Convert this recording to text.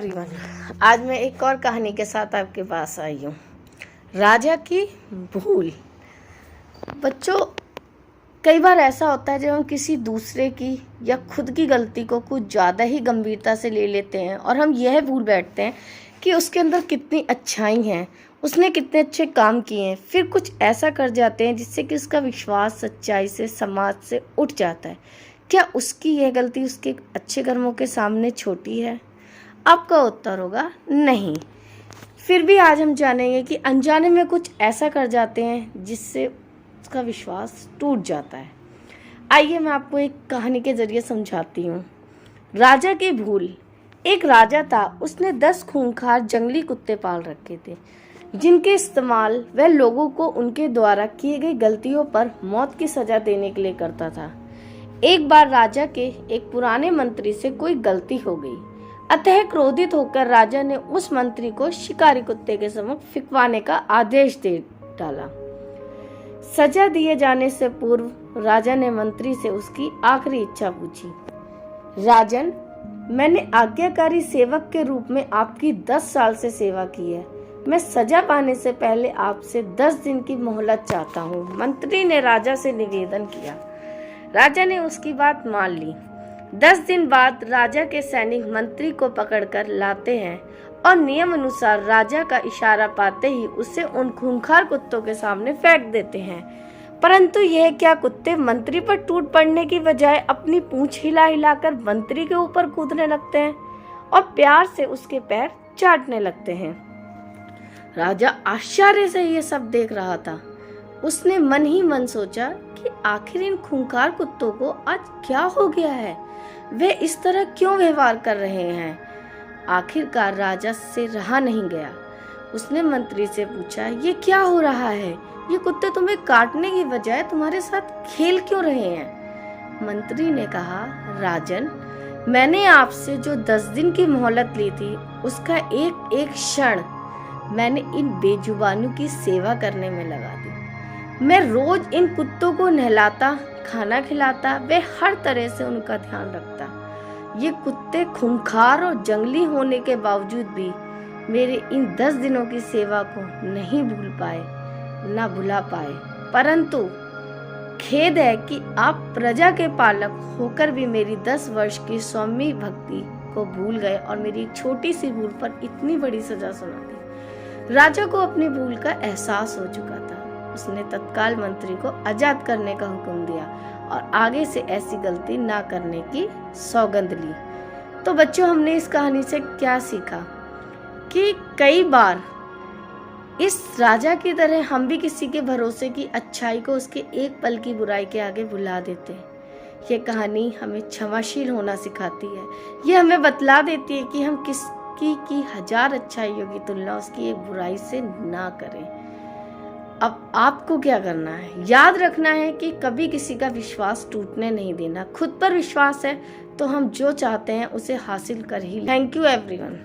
Everyone, आज मैं एक और कहानी के साथ आपके पास आई हूँ। राजा की भूल। बच्चों, कई बार ऐसा होता है जब हम किसी दूसरे की या खुद की गलती को कुछ ज़्यादा ही गंभीरता से ले लेते हैं और हम यह भूल बैठते हैं कि उसके अंदर कितनी अच्छाई हैं, उसने कितने अच्छे काम किए हैं, फिर कुछ ऐसा कर जाते हैं जिससे कि उसका विश्वास सच्चाई से, समाज से उठ जाता है। क्या उसकी यह गलती उसके अच्छे कर्मों के सामने छोटी है? आपका उत्तर होगा नहीं। फिर भी आज हम जानेंगे कि अनजाने में कुछ ऐसा कर जाते हैं जिससे उसका विश्वास टूट जाता है। आइए मैं आपको एक कहानी के जरिए समझाती हूँ। राजा की भूल। एक राजा था, उसने 10 खूंखार जंगली कुत्ते पाल रखे थे, जिनके इस्तेमाल वह लोगों को उनके द्वारा किए गई गलतियों पर मौत की सजा देने के लिए करता था। एक बार राजा के एक पुराने मंत्री से कोई गलती हो गई, अतः क्रोधित होकर राजा ने उस मंत्री को शिकारी कुत्ते के समक्ष फिकवाने का आदेश दे डाला। सजा दिए जाने से पूर्व राजा ने मंत्री से उसकी आखिरी इच्छा पूछी। राजन, मैंने आज्ञाकारी सेवक के रूप में आपकी 10 साल से सेवा की है। मैं सजा पाने से पहले आपसे 10 दिन की मोहलत चाहता हूँ। मंत्री ने राजा से निवेदन किया। राजा ने उसकी बात मान ली। 10 दिन बाद राजा के सैनिक मंत्री को पकड़कर लाते हैं और नियम अनुसार राजा का इशारा पाते ही उसे उन खूंखार कुत्तों के सामने फेंक देते हैं। परंतु यह क्या कुत्ते मंत्री पर टूट पड़ने की बजाय अपनी पूंछ हिला हिलाकर मंत्री के ऊपर कूदने लगते हैं और प्यार से उसके पैर चाटने लगते हैं। राजा आश्चर्य से ये सब देख रहा था। उसने मन ही मन सोचा कि आखिर इन खूंखार कुत्तों को आज क्या हो गया है, वे इस तरह क्यों व्यवहार कर रहे हैं। आखिरकार राजा से रहा नहीं गया। उसने मंत्री से पूछा, ये क्या हो रहा है? ये कुत्ते तुम्हें काटने की बजाय तुम्हारे साथ खेल क्यों रहे हैं? मंत्री ने कहा, राजन, मैंने आपसे जो 10 दिन की मोहलत ली थी, उसका एक एक क्षण मैंने इन बेजुबानों की सेवा करने में लगा दी। मैं रोज इन कुत्तों को नहलाता, खाना खिलाता, वे हर तरह से उनका ध्यान रखता। ये कुत्ते खूंखार और जंगली होने के बावजूद भी मेरे इन 10 दिनों की सेवा को नहीं भूल पाए, ना भुला पाए। परंतु खेद है कि आप प्रजा के पालक होकर भी मेरी 10 वर्ष की सौम्य भक्ति को भूल गए और मेरी एक छोटी सी भूल पर इतनी बड़ी सजा सुना दी। राजा को अपनी भूल का एहसास हो चुका था। उसने तत्काल मंत्री को आजाद करने का हुक्म दिया और आगे से ऐसी गलती ना करने की सौगंध ली। तो बच्चों, हमने इस कहानी से क्या सीखा कि कई बार इस राजा की तरह हम भी किसी के भरोसे की अच्छाई को उसके एक पल की बुराई के आगे भुला देते हैं। ये कहानी हमें क्षमाशील होना सिखाती है। ये हमें बतला देती है कि हम किसी की 1000 अच्छाइयों की तुलना उसकी एक बुराई से ना करें। अब आपको क्या करना है? याद रखना है कि कभी किसी का विश्वास टूटने नहीं देना। खुद पर विश्वास है तो हम जो चाहते हैं उसे हासिल कर ही। Thank you everyone.